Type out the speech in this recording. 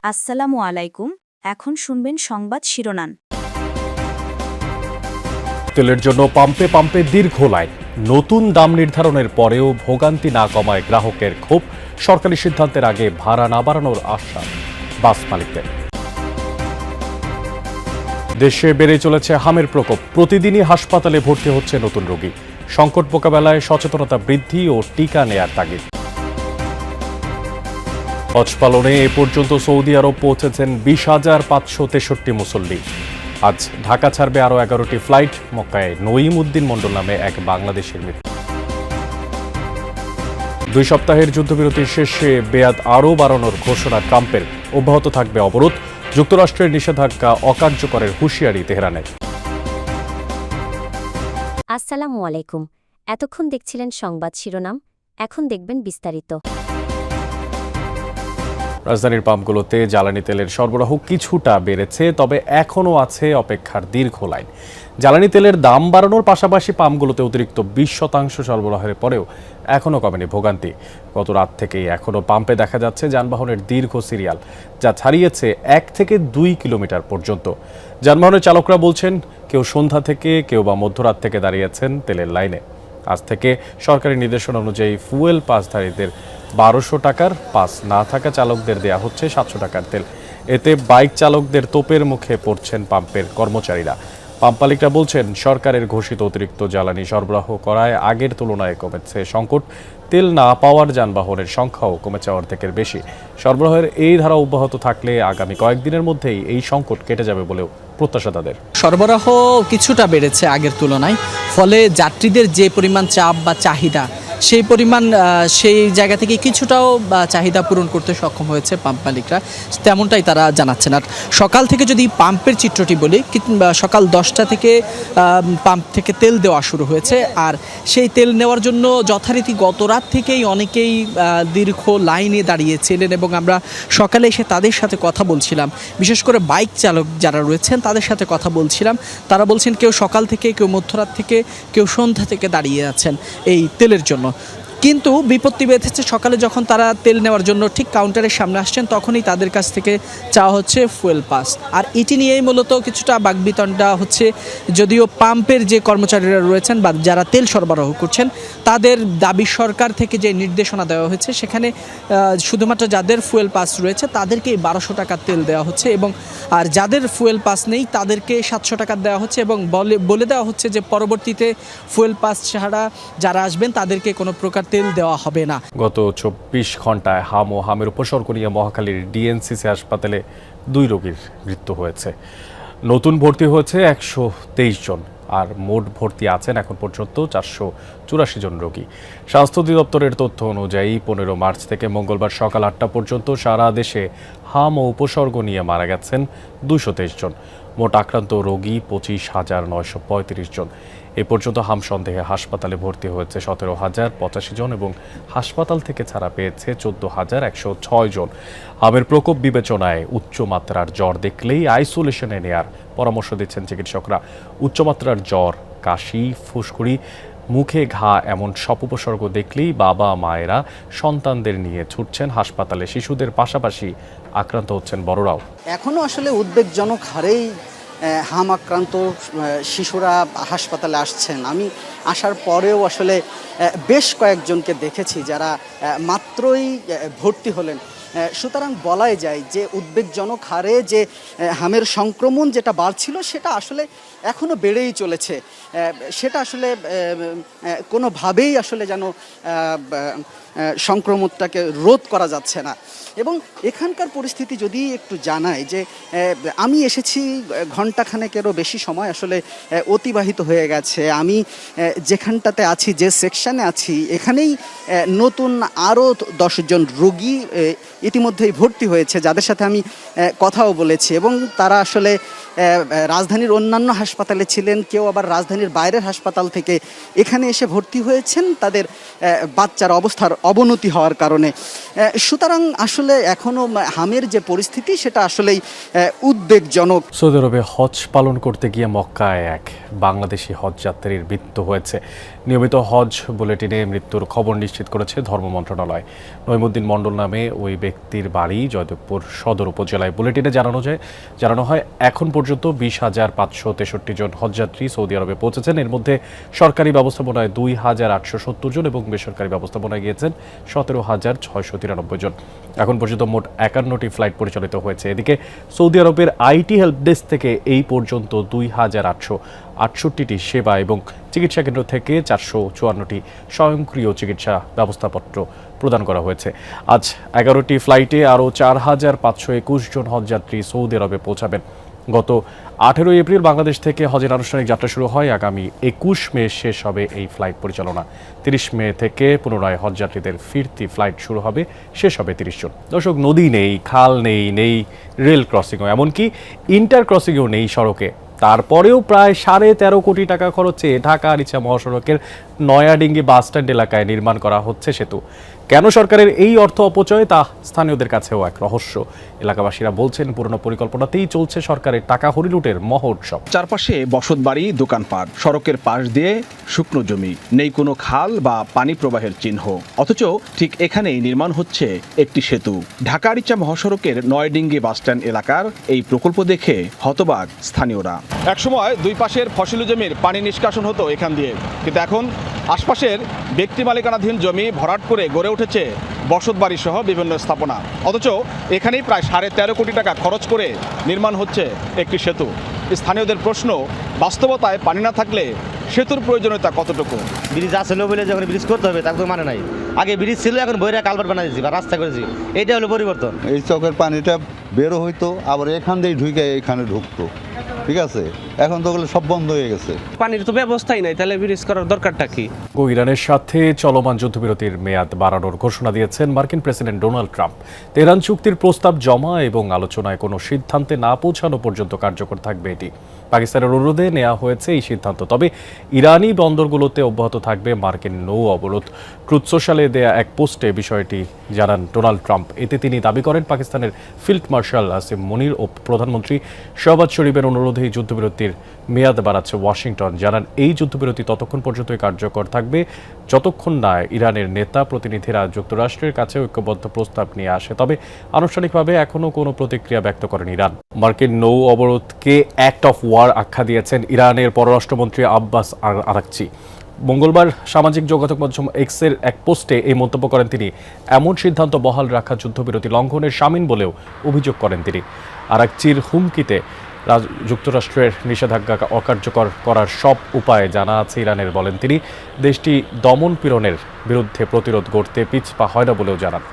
আসসালামু আলাইকুম। এখন শুনবেন সংবাদ শিরোনাম। তেলের জন্য পাম্পে পাম্পে দীর্ঘ লাইন, নতুন দাম নির্ধারণের পরেও ভোগান্তি না কমায় গ্রাহকের ক্ষোভ, সরকারি সিদ্ধান্তের আগে ভাড়া না বাড়ানোর আশ্বাস বাস মালিকদের। দেশে বেড়ে চলেছে হামের প্রকোপ, প্রতিদিনই হাসপাতালে ভর্তি হচ্ছে নতুন রোগী। সংকট মোকাবেলায় সচেতনতা বৃদ্ধি ও টিকা নেয়ার তাগিদ। হজ পালনে এ পর্যন্ত সৌদি আরব পৌঁছেছেন 20,563 মুসল্লি। আজ ঢাকা ছাড়বে আরও 11টি ফ্লাইট। মক্কায় নঈম উদ্দিন মণ্ডল নামে এক বাংলাদেশের মৃত্যু। 2 সপ্তাহের যুদ্ধবিরতির শেষে বেয়াত আরও বাড়ানোর ঘোষণা ট্রাম্পের, অব্যাহত থাকবে অবরোধ। যুক্তরাষ্ট্রের নিষেধাজ্ঞা অকার্যকরের হুঁশিয়ারি তেহরানের। আসসালামু আলাইকুম। এতক্ষণ দেখছিলেন সংবাদ শিরোনাম, এখন দেখবেন বিস্তারিত। রাজধানীর পাম্পগুলোতে জ্বালানি তেলের সরবরাহ কিছুটা বেড়েছে, তবে এখনও আছে অপেক্ষার দীর্ঘ লাইন। জ্বালানি তেলের দাম বাড়ানোর পাশাপাশি পাম্পগুলোতে অতিরিক্ত 20% সরবরাহের পরেও এখনও কমেনি ভোগান্তি। গত রাত থেকেই এখনও পাম্পে দেখা যাচ্ছে যানবাহনের দীর্ঘ সিরিয়াল, যা ছাড়িয়েছে 1 থেকে 2 কিলোমিটার পর্যন্ত। যানবাহনের চালকরা বলছেন, কেউ সন্ধ্যা থেকে, কেউ বা মধ্যরাত থেকে দাঁড়িয়েছেন তেলের লাইনে। আজ থেকে সরকারি নির্দেশনা অনুযায়ী ফুয়েল পাসধারীদের 1200 টাকার, পাস না থাকা চালকদের দেয়া হচ্ছে 700 টাকার তেল। এতে বাইক চালকদের তোপের মুখে পড়ছেন পাম্পের কর্মচারীরা। পাম্প মালিকরা বলছেন, সরকারের ঘোষিত অতিরিক্ত জ্বালানি সরবরাহ করায় আগের তুলনায় কমেছে সংকট। তেল না পাওয়ার যানবাহনের সংখ্যাও কমেছে অর্ধেকের বেশি। সরবরাহের এই ধারা অব্যাহত থাকলে আগামী কয়েকদিনের মধ্যেই এই সংকট কেটে যাবে বলেও প্রত্যাশা তাদের। সরবরাহ কিছুটা বেড়েছে আগের তুলনায়, ফলে যাত্রীদের যে পরিমাণ চাপ বা চাহিদা, সেই পরিমাণ সেই জায়গা থেকে কিছুটাও চাহিদা পূরণ করতে সক্ষম হয়েছে পাম্প মালিকরা, তেমনটাই তারা জানাচ্ছেন। আর সকাল থেকে যদি পাম্পের চিত্রটি বলি, সকাল 10টা থেকে পাম্প থেকে তেল দেওয়া শুরু হয়েছে। আর সেই তেল নেওয়ার জন্য যথারীতি গত রাত থেকেই অনেকেই দীর্ঘ লাইনে দাঁড়িয়েছিলেন এবং আমরা সকালে এসে তাদের সাথে কথা বলছিলাম। বিশেষ করে বাইক চালক যারা রয়েছেন তাদের সাথে কথা বলছিলাম। তারা বলছেন, কেউ সকাল থেকে, কেউ মধ্যরাত থেকে, কেউ সন্ধ্যা থেকে দাঁড়িয়ে আছেন এই তেলের জন্য। কিন্তু বিপত্তি বেঁধেছে সকালে যখন তারা তেল নেওয়ার জন্য ঠিক কাউন্টারের সামনে আসছেন, তখনই তাদের কাছ থেকে চাওয়া হচ্ছে ফুয়েল পাস। আর এটি নিয়েই মূলত কিছুটা বাকবিতণ্ডা হচ্ছে। যদিও পাম্পের যে কর্মচারীরা রয়েছেন বা যারা তেল সরবরাহ করছেন, তাদের দাবি সরকার থেকে যে নির্দেশনা দেওয়া হয়েছে, সেখানে শুধুমাত্র যাদের ফুয়েল পাস রয়েছে তাদেরকেই 1200 টাকার তেল দেওয়া হচ্ছে, এবং আর যাদের ফুয়েল পাস নেই তাদেরকে 700 টাকা দেওয়া হচ্ছে, এবং বলে দেওয়া হচ্ছে যে পরবর্তীতে ফুয়েল পাস ছাড়া যারা আসবেন তাদেরকে কোনো প্রকার তেল দেওয়া হবে না। গত 24 ঘন্টায় হাম ও হামের উপসর্গ নিয়ে মহাখালীর ডিএনসিসি হাসপাতালে 2 রোগীর মৃত্যু হয়েছে। নতুন ভর্তি হয়েছে 123 জন, আর মোট ভর্তি আছেন এখন পর্যন্ত 484 জন রোগী। স্বাস্থ্য অধিদপ্তরের তথ্য অনুযায়ী 15 মার্চ থেকে মঙ্গলবার সকাল 8টা পর্যন্ত সারা দেশে হাম ও উপসর্গ নিয়ে মারা গেছেন 223 জন। মোট আক্রান্ত রোগী 25,935 জন। এ পর্যন্ত হাম সন্দেহে হাসপাতালে ভর্তি হয়েছে 17,085 জন এবং হাসপাতাল থেকে ছাড়া পেয়েছে 14,106 জন। হামের প্রকোপ বিবেচনায় উচ্চমাত্রার জ্বর দেখলেই আইসোলেশনে নেয়ার পরামর্শ দিচ্ছেন চিকিৎসকরা। উচ্চমাত্রার জ্বর, কাশি, ফুসকুড়ি, মুখে ঘা এমন সব উপসর্গ দেখলেই বাবা মায়েরা সন্তানদের নিয়ে ছুটছেন হাসপাতালে। শিশুদের পাশাপাশি আক্রান্ত হচ্ছেন বড়রাও। এখনও আসলে উদ্বেগজনক হারেই হাম আক্রান্ত শিশুরা হাসপাতালে আসছেন। আমি আসার পরেও আসলে বেশ কয়েকজনকে দেখেছি যারা মাত্রই ভর্তি হলেন। সুতরাং বলাই যায় যে উদ্বেগজনক হারে যে হামের সংক্রমণ যেটা বাড়ছিল, সেটা আসলে এখনও বেড়েই চলেছে। সেটা আসলে কোনোভাবেই আসলে যেন সংক্রমণটাকে রোধ করা যাচ্ছে না। এবং এখানকার পরিস্থিতি যদি একটু জানাই, যে আমি এসেছি ঘণ্টাখানেকেরও বেশি সময় আসলে অতিবাহিত হয়ে গেছে। আমি যেখানটাতে আছি, যে সেকশানে আছি, এখানেই নতুন আরও 10 জন রোগী ইতিমধ্যেই ভর্তি হয়েছে, যাদের সাথে আমি কথাও বলেছি। এবং তারা আসলে রাজধানীর অন্যান্য হাসপাতালে ছিলেন, কেউ আবার রাজধানীর বাইরের হাসপাতাল থেকে এখানে এসে ভর্তি হয়েছেন তাদের বাচ্চার অবস্থার অবনতি হওয়ার কারণে। সুতরাং আসলে এখনও হামের যে পরিস্থিতি সেটা আসলেই উদ্বেগজনক। সৌদি আরবে হজ পালন করতে গিয়ে মক্কায় এক বাংলাদেশি হজ যাত্রীর মৃত্যু হয়েছে। নিয়মিত হজ বুলেটিনে মৃত্যুর খবর নিশ্চিত করেছে ধর্ম মন্ত্রণালয়। নইমুদ্দিন মণ্ডল নামে ওই ব্যক্তির বাড়ি জয়দেবপুর সদর উপজেলায়। বুলেটিনে জানানো হয় এখন পর্যন্ত 20,563 জন হজযাত্রী সৌদি আরবে পৌঁছেছেন। এর মধ্যে সরকারি ব্যবস্থাপনায় 2,870 জন এবং বেসরকারি ব্যবস্থাপনায় গিয়েছেন 17,693 জন। এখন পর্যন্ত মোট 51টি ফ্লাইট পরিচালিত হয়েছে। এদিকে সৌদি আরবের আইটি হেল্প ডেস্ক থেকে এই পর্যন্ত 2,868টি সেবা এবং চিকিৎসা কেন্দ্র থেকে 454টি স্বয়ংক্রিয় চিকিৎসা ব্যবস্থাপত্র প্রদান করা হয়েছে। আজ 11টি ফ্লাইটে আরও 4,521 জন হজযাত্রী সৌদি আরবে পৌঁছাবেন। গত 18 এপ্রিল বাংলাদেশ থেকে হজের আনুষ্ঠানিক যাত্রা শুরু হয়। আগামী 21 মে শেষ হবে এই ফ্লাইট পরিচালনা। 30 মে থেকে পুনরায় হজযাত্রীদের ফিরতি ফ্লাইট শুরু হবে, শেষ হবে 30 জন। দর্শক, নদী নেই, খাল নেই রেল ক্রসিংও, এমনকি ইন্টার ক্রসিংও নেই সড়কে। তারপরেও প্রায় 13.5 কোটি টাকা খরচে ঢাকা আরিচা মহাসড়কের নয়াডিঙ্গি বাসস্ট্যান্ড এলাকায় নির্মাণ করা হচ্ছে সেতু। কেন সরকারের এই অর্থ অপচয় তা স্থানীয়দের কাছেও এক রহস্য। এলাকাবাসীরা বলছেন পুরনো পরিকল্পনাতেই চলছে সরকারের টাকা হরিলুটের মহোৎসব। চারপাশে বসতবাড়ি, দোকানপাট, সড়কের পাশ দিয়ে শুকনো জমি, নেই কোনো খাল বা পানি প্রবাহের চিহ্ন। অথচ ঠিক এখানেই নির্মাণ হচ্ছে একটি সেতু। ঢাকা আরিচা মহাসড়কের নয়ডিঙ্গি বাসস্ট্যান্ড এলাকার এই প্রকল্প দেখে হতবাক স্থানীয়রা। একসময় দুই পাশের ফসলি জমির পানি নিষ্কাশন হতো এখান দিয়ে, কিন্তু এখন আশপাশের ব্যক্তি মালিকানাধীন জমি ভরাট করে গড়ে উঠেছে বসতবাড়ি সহ বিভিন্ন স্থাপনা। অথচ এখানেই প্রায় 13.5 কোটি টাকা খরচ করে নির্মাণ হচ্ছে একটি সেতু। স্থানীয়দের প্রশ্ন, বাস্তবতায় পানি না থাকলে সেতুর প্রয়োজনীয়তা কতটুকু? ব্রিজ আসলে বলে যখন ব্রিজ করতে হবে তাকে তো মানে নাই। আগে ব্রিজ ছিল, এখন বইরা কালভার্ট বানাইছি বা রাস্তা করেছি, এটা হলো পরিবর্তন। এই চকের পানিটা বেরো হইতো, আবার এখান দিয়ে ঢুকে এখানে ঢুকতো, ঠিক আছে? এখন তো ওগুলো সব বন্ধ হয়ে গেছে। পানির তো ব্যবস্থাই নাই, তাহলে ব্রিজ করার দরকারটা কি? ইরানের সাথে চলমান যুদ্ধবিরতির মেয়াদ বাড়ানোর ঘোষণা দিয়েছেন মার্কিন প্রেসিডেন্ট ডোনাল্ড ট্রাম্প। তেহরান চুক্তির প্রস্তাব জমা এবং আলোচনায় কোনো সিদ্ধান্তে না পৌঁছানো পর্যন্ত কার্যকর থাকবে এটি। পাকিস্তানের অনুরোধে নেওয়া হয়েছে এই সিদ্ধান্ত। তবে ইরানি বন্দরগুলোতে অব্যাহত থাকবে মার্কিন নৌ অবরোধ। ট্রুথ সোশ্যালে দেয়া এক পোস্টে বিষয়টি জানান ডোনাল্ড ট্রাম্প। এতে তিনি দাবি করেন পাকিস্তানের ফিল্ড মার্শাল আসিম মনির ও প্রধানমন্ত্রী শাহবাজ শরীফের অনুরোধে এই যুদ্ধবিরতির মেয়াদ বাড়াচ্ছে ওয়াশিংটন। জানান এই যুদ্ধবিরতি ততক্ষণ পর্যন্তই কার্যকর থাকবে যতক্ষণ না ইরানের নেতা প্রতিনিধিরা যুক্তরাষ্ট্রের কাছে ঐক্যবদ্ধ প্রস্তাব নিয়ে আসে। তবে আনুষ্ঠানিকভাবে এখনও কোনো প্রতিক্রিয়া ব্যক্ত করেন ইরান। মার্কিন নৌ অবরোধকে অ্যাক্ট অফ ওয়ার আখ্যা দিয়েছেন ইরানের পররাষ্ট্রমন্ত্রী আব্বাস আরাকচি। মঙ্গলবার সামাজিক যোগাযোগ মাধ্যম এক্সের এক পোস্টে এই মন্তব্য করেন তিনি। এমন সিদ্ধান্ত বহাল রাখা যুদ্ধবিরতি লঙ্ঘনের শামিল বলেও অভিযোগ করেন তিনি। আরাকচির হুমকিতে যুক্তরাষ্ট্রের নিষেধাজ্ঞা অকার্যকর করার সব উপায় জানা আছে ইরানের, বলেন তিনি। দেশটি দমন পীড়নের বিরুদ্ধে প্রতিরোধ গড়তে পিছপা হয় না বলেও জানান।